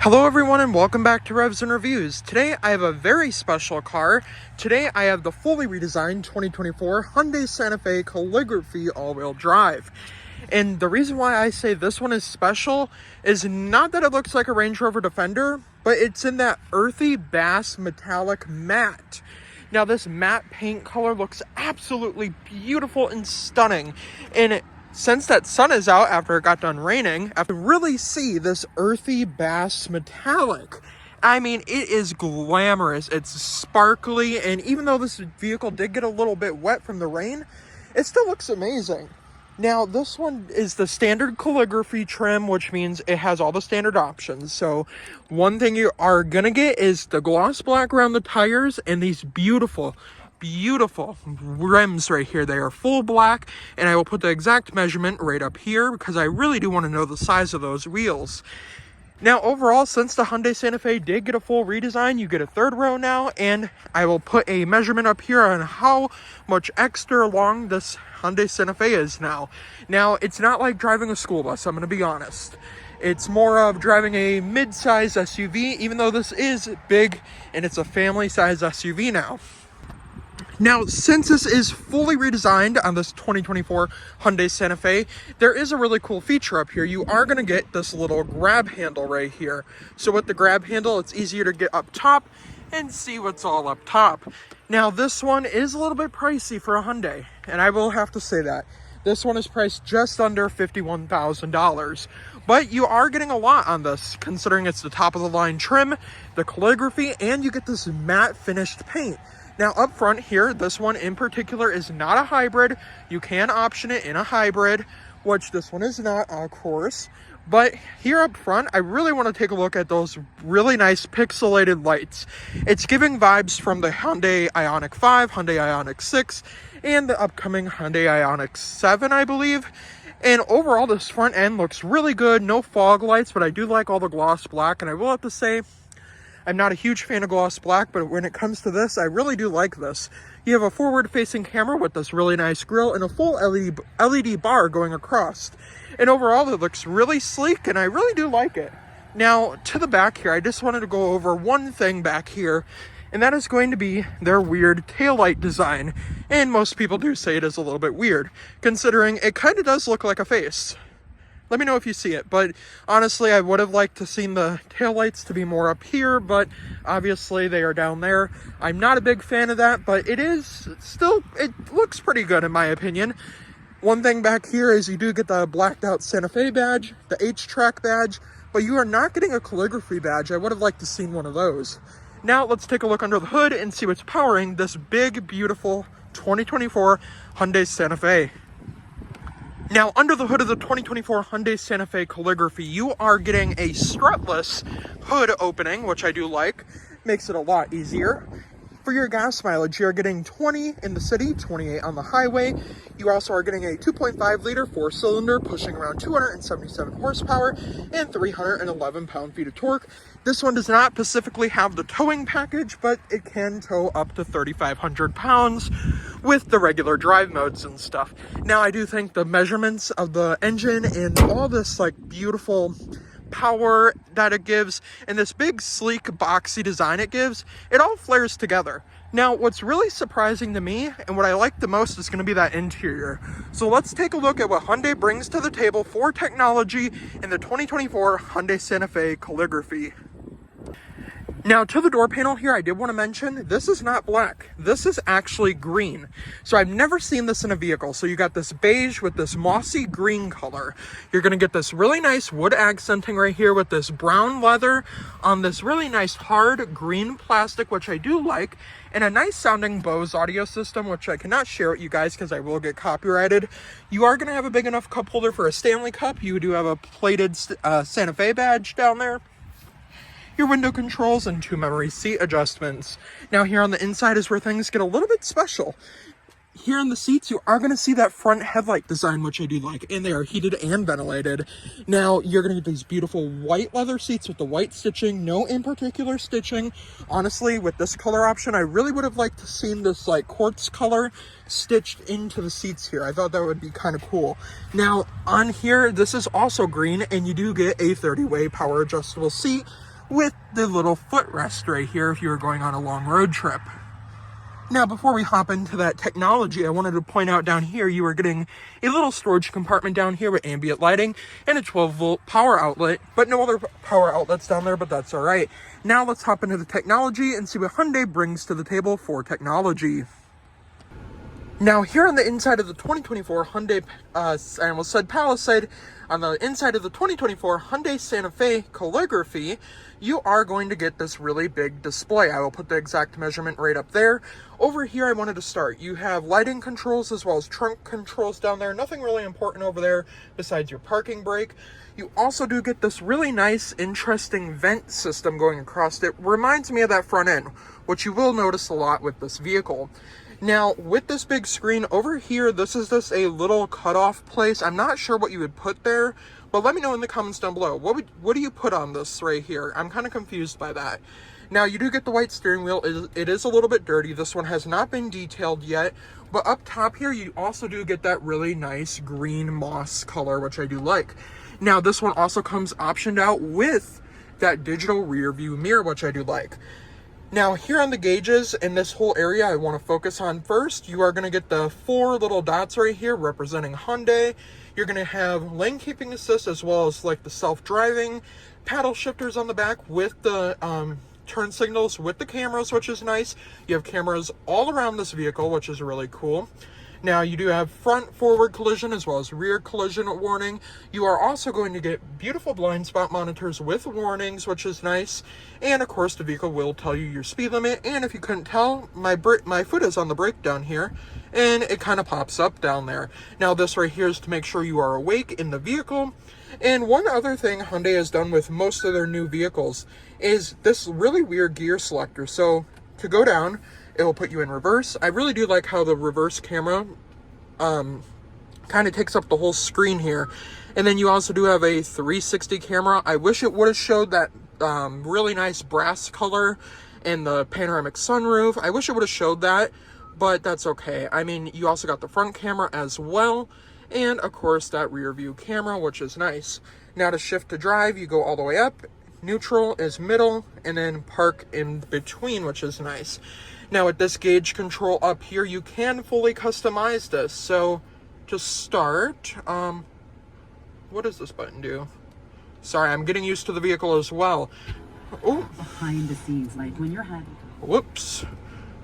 Hello everyone and welcome back to Revs and Reviews. Today I have a very special car. Today I have the fully redesigned 2024 Hyundai Santa Fe Calligraphy all-wheel drive. And the reason why I say this one is special is not that it looks like a Range Rover Defender, but it's in that earthy bass metallic matte. Now this matte paint color looks absolutely beautiful and stunning. And since that sun is out after it got done raining, I can really see this earthy bass metallic. I mean, it is glamorous. It's sparkly, and even though this vehicle did get a little bit wet from the rain, it still looks amazing. Now, this one is the standard calligraphy trim, which means it has all the standard options. So one thing you are gonna get is the gloss black around the tires and these beautiful rims right here. They are full black, and I will put the exact measurement right up here because I really do want to know the size of those wheels. Now overall, since the Hyundai Santa Fe did get a full redesign, you get a third row now, and I will put a measurement up here on how much extra long this Hyundai Santa Fe is now. Now, it's not like driving a school bus, I'm going to be honest. It's more of driving a mid-size SUV, even though this is big and it's a family-size SUV now. Now, since this is fully redesigned on this 2024 Hyundai Santa Fe, there is a really cool feature up here. You are going to get this little grab handle right here. So with the grab handle, it's easier to get up top and see what's all up top. Now, this one is a little bit pricey for a Hyundai, and I will have to say that. This one is priced just under $51,000. But you are getting a lot on this, considering it's the top of the line trim, the calligraphy, and you get this matte finished paint. Now up front here, this one in particular is not a hybrid. You can option it in a hybrid, which this one is not, of course. But here up front, I really want to take a look at those really nice pixelated lights. It's giving vibes from the Hyundai Ioniq 5, Hyundai Ioniq 6, and the upcoming Hyundai Ioniq 7, I believe. And overall, this front end looks really good. No fog lights, but I do like all the gloss black. And I will have to say, I'm not a huge fan of gloss black, but when it comes to this, I really do like this. You have a forward-facing camera with this really nice grille and a full LED bar going across. And overall, it looks really sleek, and I really do like it. Now, to the back here, I just wanted to go over one thing back here, and that is going to be their weird taillight design. And most people do say it is a little bit weird, considering it kind of does look like a face. Let me know if you see it, but honestly, I would have liked to seen the taillights to be more up here, but obviously they are down there. I'm not a big fan of that, but it looks pretty good in my opinion. One thing back here is you do get the blacked out Santa Fe badge, the H-Track badge, but you are not getting a calligraphy badge. I would have liked to seen one of those. Now let's take a look under the hood and see what's powering this big, beautiful 2024 Hyundai Santa Fe. Now, under the hood of the 2024 Hyundai Santa Fe Calligraphy, you are getting a strutless hood opening, which I do like. Makes it a lot easier. For your gas mileage, you're getting 20 in the city, 28 on the highway. You also are getting a 2.5 liter 4-cylinder pushing around 277 horsepower and 311 pound-feet of torque. This one does not specifically have the towing package, but it can tow up to 3,500 pounds with the regular drive modes and stuff. Now, I do think the measurements of the engine and all this like beautiful power that it gives and this big sleek boxy design it gives, it all flares together. Now, what's really surprising to me and what I like the most is going to be that interior. So let's take a look at what Hyundai brings to the table for technology in the 2024 Hyundai Santa Fe Calligraphy. Now, to the door panel here, I did want to mention, this is not black. This is actually green. So I've never seen this in a vehicle. So you got this beige with this mossy green color. You're going to get this really nice wood accenting right here with this brown leather on this really nice hard green plastic, which I do like, and a nice sounding Bose audio system, which I cannot share with you guys because I will get copyrighted. You are going to have a big enough cup holder for a Stanley Cup. You do have a plated Santa Fe badge down there. Your window controls and 2 memory seat adjustments. Now here on the inside is where things get a little bit special. Here in the seats, you are going to see that front headlight design, which I do like, and they are heated and ventilated. Now, you're going to get these beautiful white leather seats with the white stitching, no in particular stitching. Honestly, with this color option, I really would have liked to seen this like quartz color stitched into the seats here. I thought that would be kind of cool. Now, on here, this is also green, and you do get a 30-way power adjustable seat. with the little footrest right here if you were going on a long road trip. Now, before we hop into that technology, I wanted to point out down here, you are getting a little storage compartment down here with ambient lighting and a 12-volt power outlet, but no other power outlets down there, but that's all right. Now let's hop into the technology and see what Hyundai brings to the table for technology. Now, here on the inside of the 2024 Hyundai, I almost said Palisade, on the inside of the 2024 Hyundai Santa Fe Calligraphy, you are going to get this really big display. I will put the exact measurement right up there. Over here, I wanted to start. You have lighting controls as well as trunk controls down there. Nothing really important over there besides your parking brake. You also do get this really nice, interesting vent system going across it. Reminds me of that front end, which you will notice a lot with this vehicle. Now, with this big screen over here, this is just a little cutoff place. I'm not sure what you would put there, but let me know in the comments down below. What do you put on this right here? I'm kind of confused by that. Now, you do get the white steering wheel. It is a little bit dirty. This one has not been detailed yet, but up top here, you also do get that really nice green moss color, which I do like. Now, this one also comes optioned out with that digital rear view mirror, which I do like. Now, here on the gauges in this whole area, I want to focus on first, you are going to get the 4 little dots right here representing Hyundai. You're going to have lane keeping assist as well as like the self-driving, paddle shifters on the back with the turn signals with the cameras, which is nice. You have cameras all around this vehicle, which is really cool. Now, you do have front forward collision as well as rear collision warning. You are also going to get beautiful blind spot monitors with warnings, which is nice. And of course, the vehicle will tell you your speed limit. And if you couldn't tell, my foot is on the brake down here, and it kind of pops up down there. Now, this right here is to make sure you are awake in the vehicle. And one other thing Hyundai has done with most of their new vehicles is this really weird gear selector. So to go down, it will put you in reverse. I really do like how the reverse camera kind of takes up the whole screen here. And then you also do have a 360 camera. I wish it would have showed that really nice brass color in the panoramic sunroof. I wish it would have showed that, but that's okay. I mean, you also got the front camera as well. And of course, that rear view camera, which is nice. Now to shift to drive, you go all the way up. Neutral is middle, and then park in between, which is nice. Now with this gauge control up here, you can fully customize this. So to start, what does this button do? Sorry, I'm getting used to the vehicle as well. Oh, behind the scenes, like when you're having. Whoops,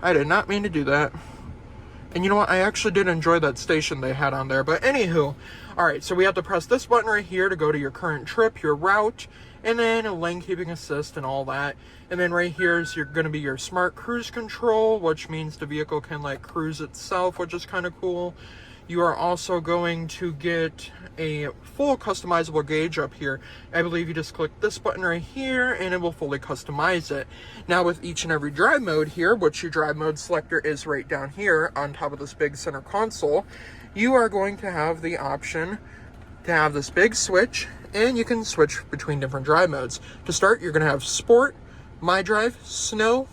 I did not mean to do that. And you know what? I actually did enjoy that station they had on there. But anywho, all right, so we have to press this button right here to go to your current trip, your route, and then a lane keeping assist and all that. And then right here is going to be your smart cruise control, which means the vehicle can like cruise itself, which is kind of cool. You are also going to get a full customizable gauge up here. I believe you just click this button right here and it will fully customize it. Now with each and every drive mode here, which your drive mode selector is right down here on top of this big center console, you are going to have the option to have this big switch, and you can switch between different drive modes. To start, you're going to have Sport, My Drive, Snow,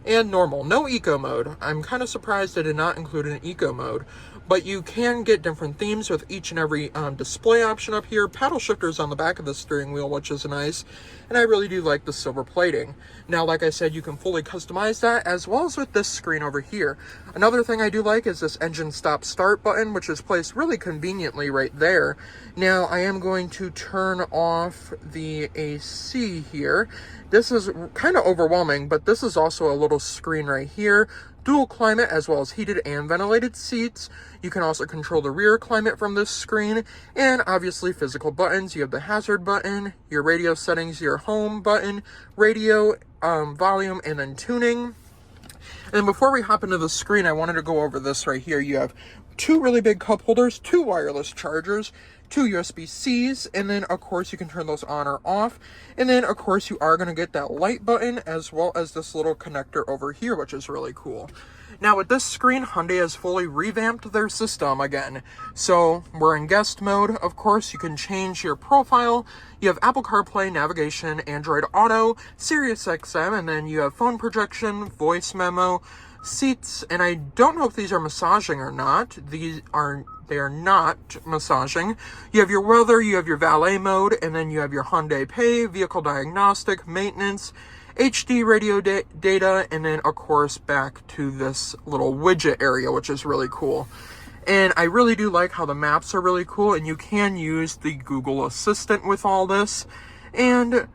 and Normal. No Eco mode. I'm kind of surprised they did not include an Eco mode. But you can get different themes with each and every display option up here. Paddle shifters on the back of the steering wheel, which is nice. And I really do like the silver plating. Now, like I said, you can fully customize that, as well as with this screen over here. Another thing I do like is this engine stop start button, which is placed really conveniently right there. Now, I am going to turn off the AC here. This is kind of overwhelming, but this is also a little screen right here. Dual climate, as well as heated and ventilated seats. You can also control the rear climate from this screen, and obviously physical buttons. You have the hazard button, your radio settings, your home button, radio, volume, and then tuning. And before we hop into the screen, I wanted to go over this right here. You have 2 really big cup holders, 2 wireless chargers, 2 USB-Cs, and then of course you can turn those on or off. And then of course you are going to get that light button, as well as this little connector over here, which is really cool. Now with this screen, Hyundai has fully revamped their system again. So we're in guest mode. Of course, you can change your profile. You have Apple CarPlay, navigation, Android Auto, Sirius XM, and then you have phone projection, voice memo, seats, and I don't know if these are massaging or not. These are They are not massaging. You have your weather, you have your valet mode, and then you have your Hyundai Pay, vehicle diagnostic, maintenance, HD radio data, and then of course back to this little widget area, which is really cool. And I really do like how the maps are really cool, and you can use the Google Assistant with all this. And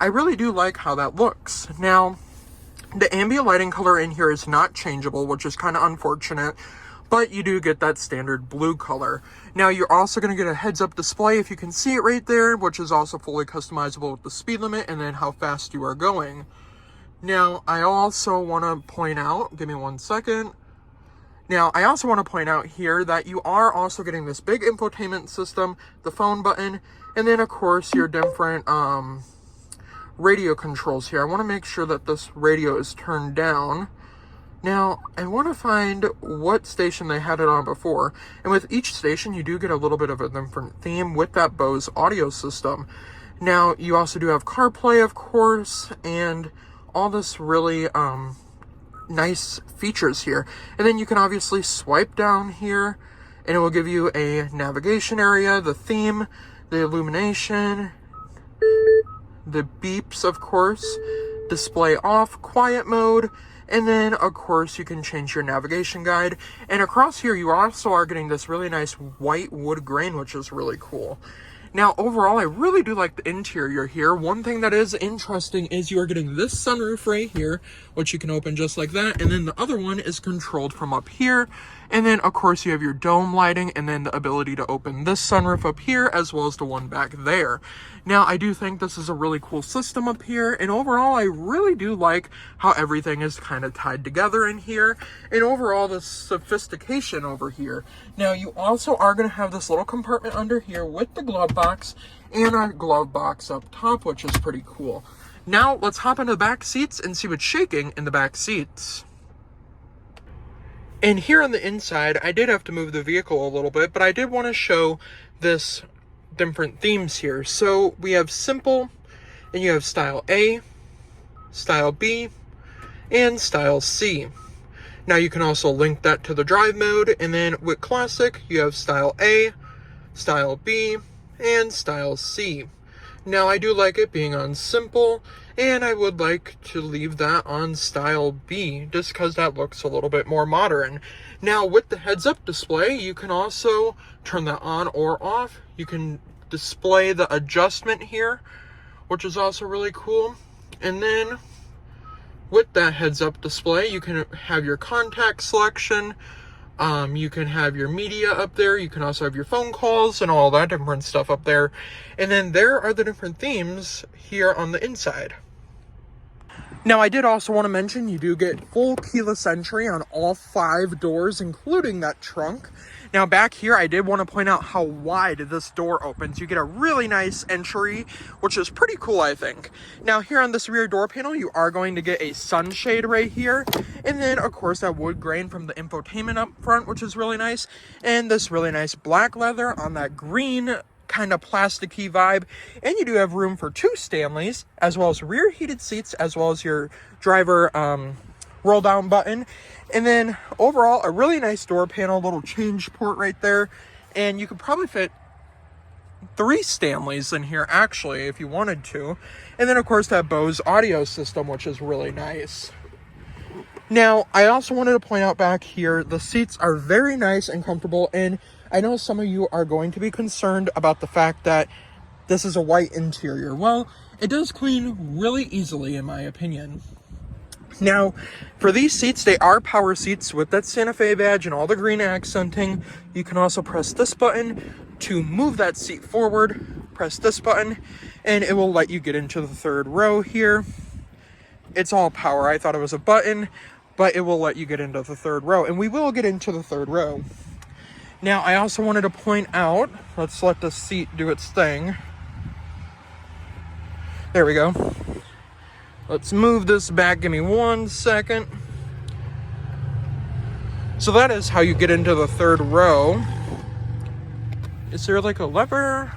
I really do like how that looks. Now, the ambient lighting color in here is not changeable, which is kind of unfortunate, but you do get that standard blue color. Now, you're also going to get a heads-up display, if you can see it right there, which is also fully customizable with the speed limit and then how fast you are going. Now, I also want to point out, give me 1 second. Now, I also want to point out here that you are also getting this big infotainment system, the phone button, and then, of course, your different radio controls here. I want to make sure that this radio is turned down. Now, I want to find what station they had it on before. And with each station, you do get a little bit of a different theme with that Bose audio system. Now, you also do have CarPlay, of course, and all this really nice features here. And then you can obviously swipe down here, and it will give you a navigation area, the theme, the illumination, the beeps, of course, display off, quiet mode, and then, of course, you can change your navigation guide. And across here, you also are getting this really nice white wood grain, which is really cool. Now, overall, I really do like the interior here. One thing that is interesting is you are getting this sunroof right here, which you can open just like that. And then the other one is controlled from up here. And then, of course, you have your dome lighting and then the ability to open this sunroof up here as well as the one back there. Now, I do think this is a really cool system up here. And overall, I really do like how everything is kind of tied together in here. And overall, the sophistication over here. Now, you also are going to have this little compartment under here with the glove box and a glove box up top, which is pretty cool. Now, let's hop into the back seats and see what's shaking in the back seats. And here on the inside, I did have to move the vehicle a little bit, but I did want to show this different themes here. So we have simple, and you have style A, style B, and style C. Now you can also link that to the drive mode, and then with classic, you have style A, style B, and style C. Now I do like it being on simple, and I would like to leave that on style B, just because that looks a little bit more modern. Now with the heads-up display, you can also turn that on or off. You can display the adjustment here, which is also really cool. And then with that heads-up display, you can have your contact selection. You can have your media up there. You can also have your phone calls and all that different stuff up there. And then there are the different themes here on the inside. Now, I did also want to mention you do get full keyless entry on all 5 doors, including that trunk. Now, back here, I did want to point out how wide this door opens. You get a really nice entry, which is pretty cool, I think. Now, here on this rear door panel, you are going to get a sunshade right here. And then, of course, that wood grain from the infotainment up front, which is really nice. And this really nice black leather on that green kind of plasticky vibe. And you do have room for 2 Stanleys, as well as rear heated seats, as well as your driver roll down button. And then overall, a really nice door panel, little change port right there. And you could probably fit 3 Stanleys in here, actually, if you wanted to. And then, of course, that Bose audio system, which is really nice. Now, I also wanted to point out back here, the seats are very nice and comfortable. And I know some of you are going to be concerned about the fact that this is a white interior. Well, it does clean really easily, in my opinion. Now, for these seats, they are power seats with that Santa Fe badge and all the green accenting. You can also press this button to move that seat forward. Press this button, and it will let you get into the 3rd row here. It's all power. I thought it was a button, but it will let you get into the 3rd row, and we will get into the 3rd row. Now, I also wanted to point out, let's let the seat do its thing. There we go. Let's move this back. Give me 1 second. So that is how you get into the 3rd row. Is there like a lever?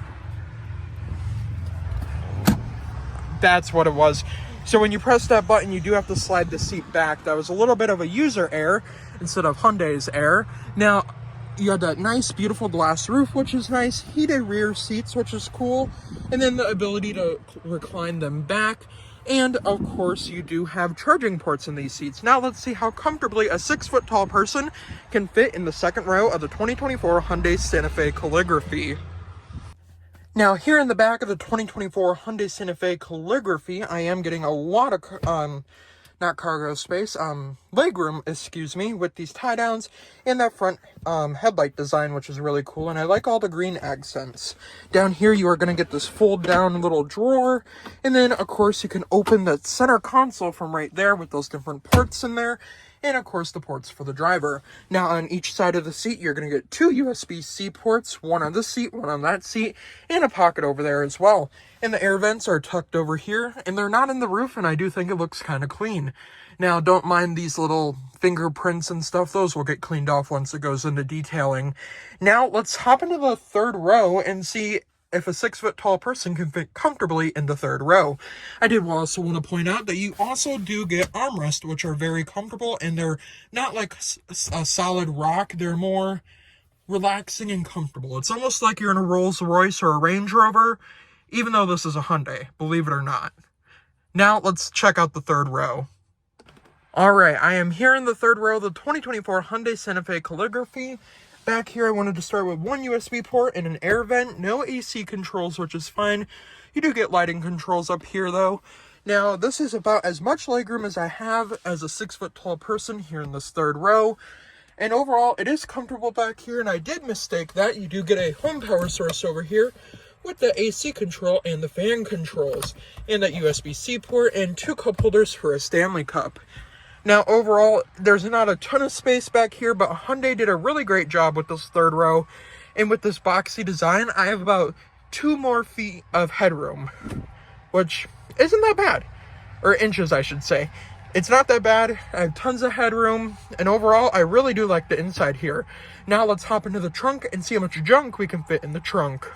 That's what it was. So when you press that button, you do have to slide the seat back. That was a little bit of a user error instead of Hyundai's error. Now, you had that nice, beautiful glass roof, which is nice, heated rear seats, which is cool, and then the ability to recline them back. And of course, you do have charging ports in these seats. Now let's see how comfortably a 6-foot tall person can fit in the second row of the 2024 Hyundai Santa Fe Calligraphy. Now here in the back of the 2024 Hyundai Santa Fe Calligraphy, I am getting a lot of not cargo space, legroom, excuse me, with these tie downs and that front headlight design, which is really cool. And I like all the green accents. Down here, you are going to get this fold down little drawer. And then, of course, you can open the center console from right there with those different ports in there. And of course, the ports for the driver. Now, on each side of the seat, you're going to get 2 USB-C ports, one on this seat, one on that seat, and a pocket over there as well. And the air vents are tucked over here, and they're not in the roof, and I do think it looks kind of clean. Now, don't mind these little fingerprints and stuff. Those will get cleaned off once it goes into detailing. Now, let's hop into the third row and see if a 6-foot tall person can fit comfortably in the third row. I did also want to point out that you also do get armrests, which are very comfortable, and they're not like a solid rock. They're more relaxing and comfortable. It's almost like you're in a Rolls Royce or a Range Rover, even though this is a Hyundai, believe it or not. Now, let's check out the third row. All right, I am here in the third row of the 2024 Hyundai Santa Fe Calligraphy. Back here, I wanted to start with one USB port and an air vent. No AC controls, which is fine. You do get lighting controls up here, though. Now, this is about as much legroom as I have as a 6-foot tall person here in this third row. And overall, it is comfortable back here, and I did mistake that. You do get a home power source over here with the AC control and the fan controls, and that USB-C port, and 2 cup holders for a Stanley Cup. Now, overall, there's not a ton of space back here, but Hyundai did a really great job with this third row. And with this boxy design, I have about 2 more feet of headroom, which isn't that bad. Or inches, I should say. It's not that bad. I have tons of headroom, and overall, I really do like the inside here. Now, let's hop into the trunk and see how much junk we can fit in the trunk.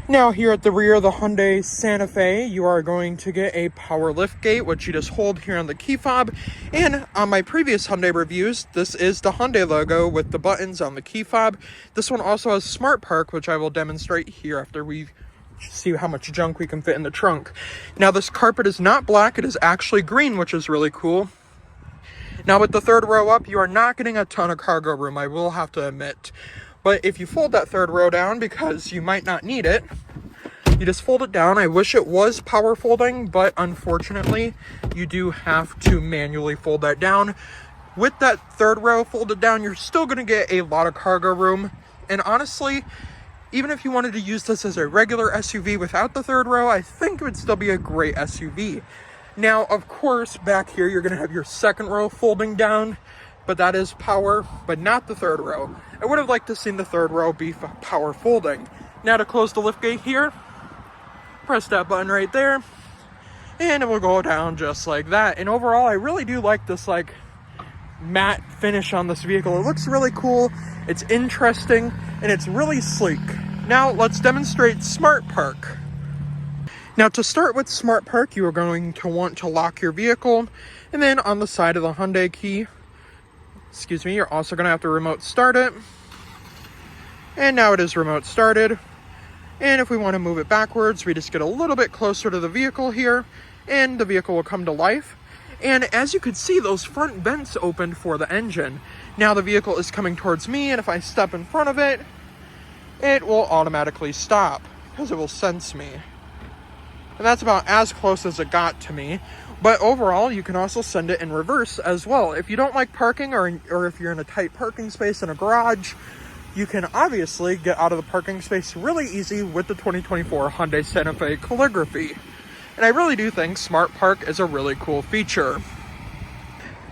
Now, here at the rear of the Hyundai Santa Fe, you are going to get a power lift gate, which you just hold here on the key fob. And on my previous Hyundai reviews, this is the Hyundai logo with the buttons on the key fob. This one also has Smart Park, which I will demonstrate here after we see how much junk we can fit in the trunk. Now, this carpet is not black, it is actually green, which is really cool. Now, with the third row up, you are not getting a ton of cargo room, I will have to admit. But if you fold that third row down, because you might not need it, you just fold it down. I wish it was power folding, but unfortunately, you do have to manually fold that down. With that third row folded down, you're still going to get a lot of cargo room. And honestly, even if you wanted to use this as a regular SUV without the third row, I think it would still be a great SUV. Now, of course, back here, you're going to have your second row folding down, but that is power, but not the third row. I would have liked to see the third row be power folding. Now, to close the liftgate here, press that button right there, and it will go down just like that. And overall, I really do like this like matte finish on this vehicle. It looks really cool, it's interesting, and it's really sleek. Now, let's demonstrate Smart Park. Now, to start with Smart Park, you are going to want to lock your vehicle, and then on the side of the Hyundai key, you're also going to have to remote start it. And now it is remote started. And if we want to move it backwards, we just get a little bit closer to the vehicle here, and the vehicle will come to life. And as you can see, those front vents opened for the engine. Now the vehicle is coming towards me, and if I step in front of it, it will automatically stop because it will sense me. And that's about as close as it got to me. But overall, you can also send it in reverse as well. If you don't like parking, or if you're in a tight parking space in a garage, you can obviously get out of the parking space really easy with the 2024 Hyundai Santa Fe Calligraphy. And I really do think Smart Park is a really cool feature.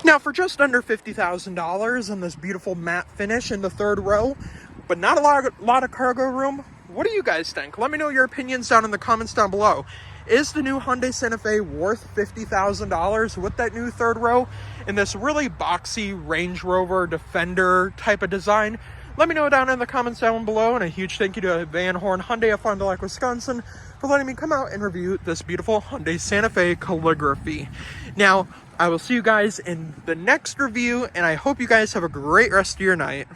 Now, for just under $50,000 and this beautiful matte finish in the third row, but not a lot of cargo room, what do you guys think? Let me know your opinions down in the comments down below. Is the new Hyundai Santa Fe worth $50,000 with that new third row in this really boxy Range Rover Defender type of design? Let me know down in the comments down below, and a huge thank you to Van Horn Hyundai of Fond du Lac, Wisconsin for letting me come out and review this beautiful Hyundai Santa Fe Calligraphy. Now, I will see you guys in the next review, and I hope you guys have a great rest of your night.